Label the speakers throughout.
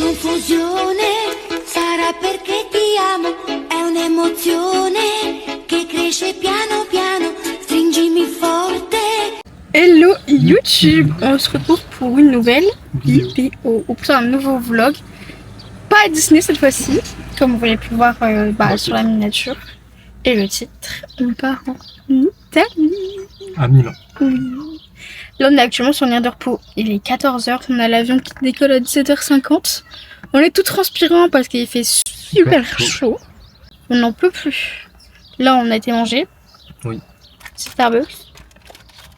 Speaker 1: Confusione sarà perché ti amo, è un'emozione che cresce piano piano, stringimi forte.
Speaker 2: Hello YouTube, on se retrouve pour une nouvelle vidéo, ou plutôt un nouveau vlog. Pas à Disney cette fois-ci, comme vous avez pu voir sur la miniature. Et le titre, on part en Italie.
Speaker 3: À Milan.
Speaker 2: Oui. Là on est actuellement sur une aire de repos, il est 14h, on a l'avion qui décolle à 17h50. On est tout transpirant parce qu'il fait super chaud. On n'en peut plus. Là on a été manger.
Speaker 3: Oui.
Speaker 2: C'est Starbucks.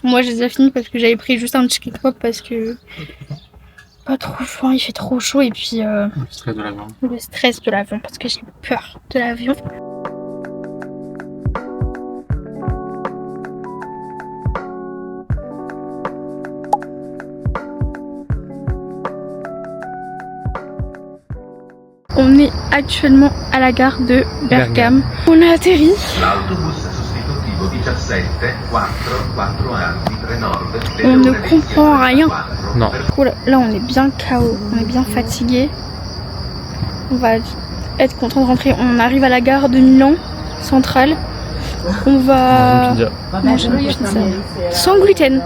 Speaker 2: Moi j'ai déjà fini parce que j'avais pris juste un petit kick-pop parce que pas trop chaud, il fait trop chaud et puis
Speaker 3: Le stress de l'avion.
Speaker 2: le stress de l'avion parce que j'ai peur de l'avion. On est actuellement à la gare de Bergame. On a atterri. On ne comprend rien.
Speaker 3: Non.
Speaker 2: Là on est bien KO, on est bien fatigué. On va être content de rentrer. On arrive à la gare de Milan centrale. On va manger une pizza sans gluten.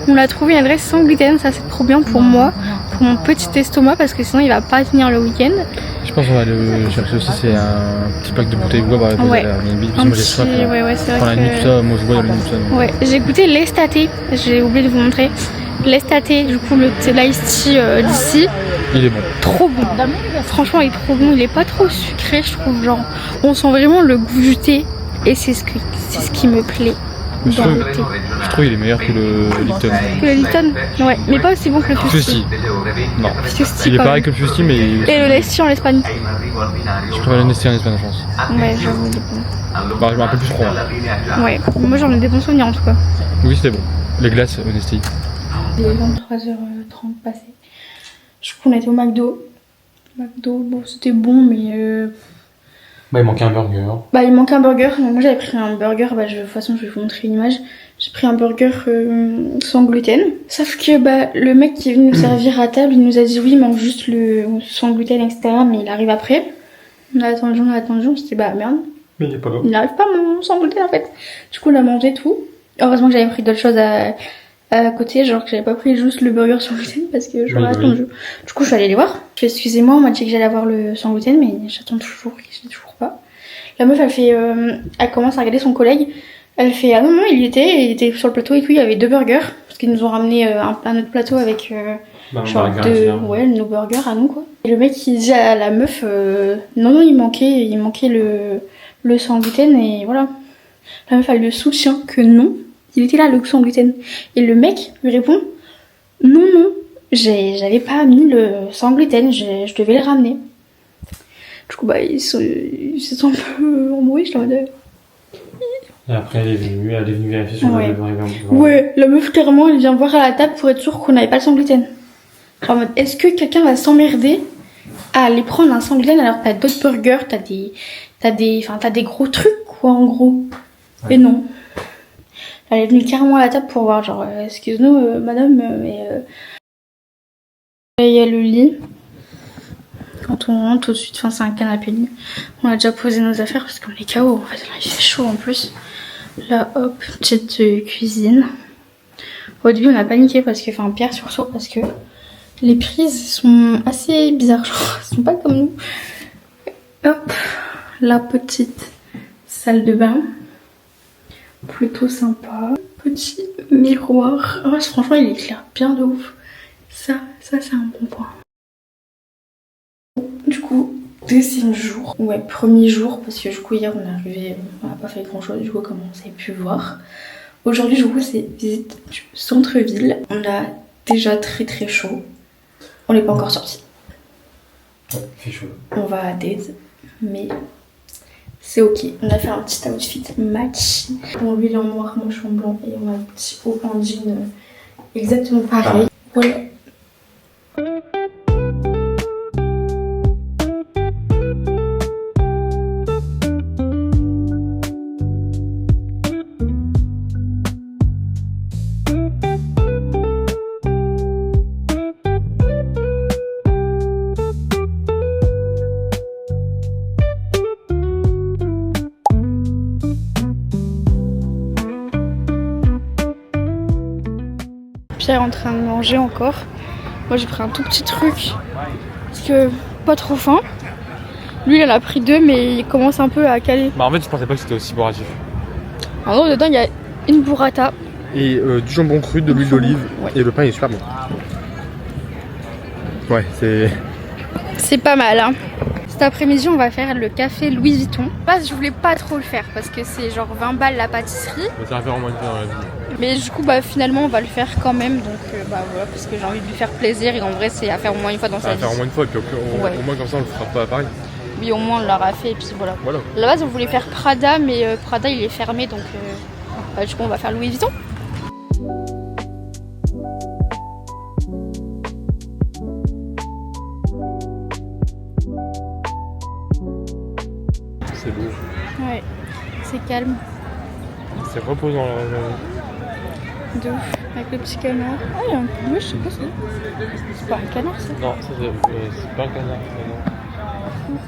Speaker 2: On a trouvé une adresse sans gluten, ça c'est trop bien pour moi, pour mon petit estomac parce que sinon il va pas tenir le week-end.
Speaker 3: Je pense qu'on va le chercher aussi, c'est un petit pack de bouteilles de bois par
Speaker 2: Ouais.
Speaker 3: la mini
Speaker 2: Un
Speaker 3: moi j'ai soif.
Speaker 2: petit, ouais, c'est
Speaker 3: Prends la
Speaker 2: vrai
Speaker 3: nuit, tout ça, moi je bois la nuit tout ça.
Speaker 2: Ouais, j'ai goûté l'estate, j'ai oublié de vous montrer. L'estate, du coup le l'ice tea d'ici,
Speaker 3: Il est bon.
Speaker 2: trop bon. Franchement il est trop bon, il est pas trop sucré je trouve, genre on sent vraiment le goût du thé et c'est ce qui me plaît
Speaker 3: Je
Speaker 2: dans le thé.
Speaker 3: trouve il est meilleur que le Lipton.
Speaker 2: Que le Lipton, ouais, mais pas aussi bon que le Fusti.
Speaker 3: Fusti. Non.
Speaker 2: Fusti,
Speaker 3: Il est
Speaker 2: quand
Speaker 3: pareil
Speaker 2: même.
Speaker 3: que le Fusti mais
Speaker 2: Et le Nestea en Espagne.
Speaker 3: je préfère le Nestea en Espagne je pense.
Speaker 2: Ouais, j'avoue, il est bon.
Speaker 3: Bah, je un peu plus froid. Hein.
Speaker 2: Ouais, moi j'en ai des bons souvenirs en tout cas.
Speaker 3: Oui c'était bon. Les glaces au Nestea.
Speaker 2: Il est 23h30 passé. Du coup, on a été au McDo. Bon, c'était bon, mais.
Speaker 3: Bah il manquait un burger.
Speaker 2: Bah, il manquait un burger. Donc, moi, j'avais pris un burger. Bah, de toute façon, je vais vous montrer une image. J'ai pris un burger sans gluten. Sauf que bah, le mec qui est venu nous servir à table, il nous a dit oui, il manque juste le sans gluten, etc. Mais il arrive après. On a attendu. On s'est dit bah merde.
Speaker 3: Mais il est pas là.
Speaker 2: Il n'arrive pas mon sans gluten en fait. Du coup, on a mangé tout. Heureusement que j'avais pris d'autres choses à côté, genre que j'avais pas pris juste le burger sans gluten parce que j'aurais attendu. Du coup, je suis allée les voir. Je fais excusez-moi, on m'a dit que j'allais avoir le sans gluten, mais j'attends toujours, je l'ai toujours pas. La meuf, elle commence à regarder son collègue. Elle fait ah non, il était sur le plateau et tout, il y avait 2 burgers parce qu'ils nous ont ramené un autre plateau avec genre nos burgers à nous quoi. Et le mec il dit à la meuf non, il manquait le sans gluten et voilà. La meuf elle le soutient que non. Il était là le sans gluten. Et le mec lui répond non, j'avais pas mis le sans gluten, je devais le ramener. Du coup, bah, il se sent un peu embrouillé, je l'en
Speaker 3: Et après elle est venue vérifier sur
Speaker 2: Ouais.
Speaker 3: le burger.
Speaker 2: Ouais, la meuf clairement elle vient voir à la table pour être sûre qu'on n'avait pas le sans gluten. Genre en mode, est-ce que quelqu'un va s'emmerder à aller prendre un sans gluten alors que t'as d'autres burgers, t'as des gros trucs quoi en gros. Ouais. Et non. Elle est venue carrément à la table pour voir, genre, excuse-nous, madame, mais. Là, il y a le lit. Quand on rentre tout de suite, c'est un canapé lit. On a déjà posé nos affaires parce qu'on est KO. En fait, là, il fait chaud en plus. Là, hop, petite cuisine. Au début, on a paniqué parce que, Pierre surtout, parce que les prises sont assez bizarres, genre, elles sont pas comme nous. Hop, la petite salle de bain. Plutôt sympa. Petit miroir. Oh, franchement, il éclaire bien de ouf. Ça c'est un bon point. Du coup, deuxième jour. Ouais, premier jour, parce que du coup, hier, on est arrivé, on n'a pas fait grand chose, du coup, comme vous avez pu voir. Aujourd'hui, du coup, c'est visite du centre-ville. On a déjà très très chaud. On n'est pas encore sorti.
Speaker 3: Ouais, c'est chaud.
Speaker 2: On va à Date, mais c'est ok. On a fait un petit outfit match. Bon, lui il est en noir, moi je suis en blanc et on a un petit haut en jean exactement pareil. Voilà. en train de manger encore. Moi j'ai pris un tout petit truc parce que pas trop faim. Lui il en a pris 2 mais il commence un peu à caler.
Speaker 3: Bah en fait je pensais pas que c'était aussi bourratif.
Speaker 2: En gros dedans il y a une burrata.
Speaker 3: Et du jambon cru, de l'huile d'olive
Speaker 2: Ouais.
Speaker 3: et le pain est super bon. Ouais,
Speaker 2: C'est pas mal hein. Cet après-midi on va faire le café Louis Vuitton. Je voulais pas trop le faire parce que c'est genre 20 balles la pâtisserie.
Speaker 3: Mais ça va faire au moins une fois dans la vie.
Speaker 2: Mais du coup finalement on va le faire quand même. Donc voilà parce que j'ai envie de lui faire plaisir et en vrai c'est à faire au moins une fois dans
Speaker 3: Ça
Speaker 2: sa
Speaker 3: va
Speaker 2: vie.
Speaker 3: faire au moins une fois et puis
Speaker 2: Ouais.
Speaker 3: au moins comme ça on le fera pas à Paris.
Speaker 2: Oui au moins on l'aura fait et puis voilà.
Speaker 3: Voilà.
Speaker 2: À la base on voulait faire Prada mais Prada il est fermé donc du coup on va faire Louis Vuitton.
Speaker 3: C'est beau.
Speaker 2: Ouais, c'est calme,
Speaker 3: C'est reposant là.
Speaker 2: de ouf, avec le petit canard. Ah, il y a un peu, je sais pas, c'est pas un canard ça.
Speaker 3: Non, ça c'est pas un canard. Non.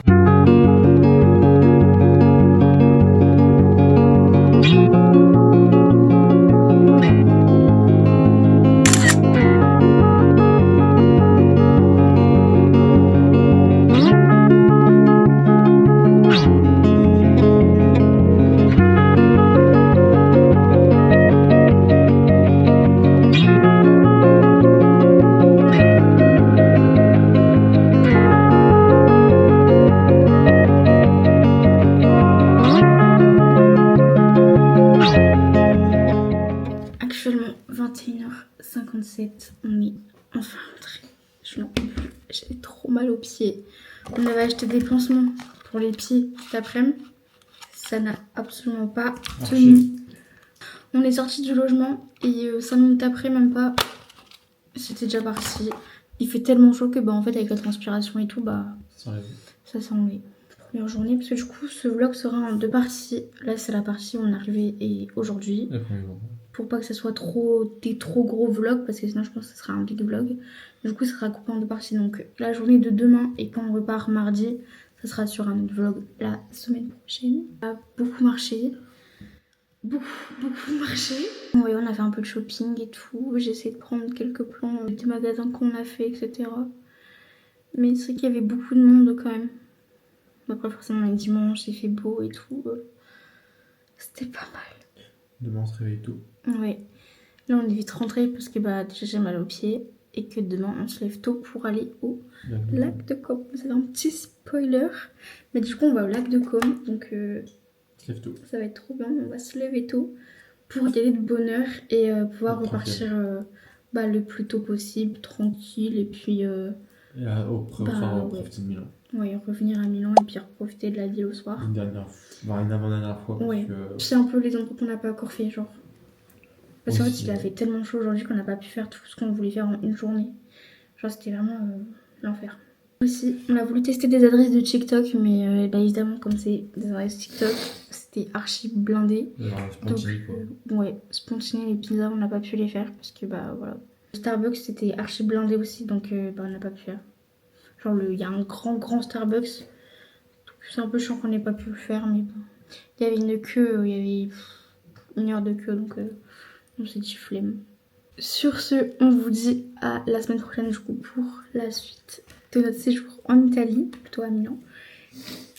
Speaker 2: Actuellement 21h57, on est enfin rentré. Je n'en peux plus, j'ai trop mal aux pieds. On avait acheté des pansements pour les pieds cet après-midi. Ça n'a absolument pas tenu. On est sorti du logement et 5 minutes après, même pas, c'était déjà parti. Il fait tellement chaud que en fait avec la transpiration et tout, ça s'enlève. Première journée, parce que du coup ce vlog sera en 2 parties. Là c'est la partie où on est arrivé et aujourd'hui. Pour pas que ça soit des trop gros vlogs, parce que sinon je pense que ce sera un big vlog. Du coup ça sera coupé en 2 parties. Donc la journée de demain et quand on repart mardi, ça sera sur un autre vlog la semaine prochaine. On a beaucoup marché. Beaucoup marché. Ouais, on a fait un peu de shopping et tout. J'ai essayé de prendre quelques plans des magasins qu'on a fait, etc. Mais c'est qu'il y avait beaucoup de monde quand même. Après forcément on est dimanche, il fait beau et tout. C'était pas mal.
Speaker 3: Demain on se réveille tôt.
Speaker 2: Ouais. Là on est vite rentré parce que déjà j'ai mal aux pieds. Et que demain on se lève tôt pour aller au lac de Com. C'est un petit spoiler. Mais du coup on va au lac de Com. Donc ça va être trop bien. On va se lever tôt pour y aller de bonne heure et pouvoir repartir le plus tôt possible, tranquille. Et puis
Speaker 3: profiter de Milan.
Speaker 2: Ouais, revenir à Milan et puis profiter de la ville au soir.
Speaker 3: Une avant-dernière fois.
Speaker 2: Ouais.
Speaker 3: Parce que...
Speaker 2: C'est un peu les endroits qu'on n'a pas encore fait, genre. Parce qu'en fait, il a fait tellement chaud aujourd'hui qu'on n'a pas pu faire tout ce qu'on voulait faire en une journée. Genre, c'était vraiment l'enfer. Aussi, on a voulu tester des adresses de TikTok, mais évidemment, comme c'est des adresses TikTok, c'était archi blindé. Ouais, spontané, les pizzas, on n'a pas pu les faire parce que voilà. Starbucks, c'était archi blindé aussi, donc on n'a pas pu faire. Genre, il y a un grand Starbucks. Donc, c'est un peu chiant qu'on n'ait pas pu le faire, mais bon. Il y avait une queue, il y avait 1 heure de queue, donc on s'est dit flemme. Sur ce, on vous dit à la semaine prochaine, du coup, pour la suite de notre séjour en Italie, plutôt à Milan.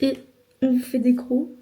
Speaker 2: Et on vous fait des gros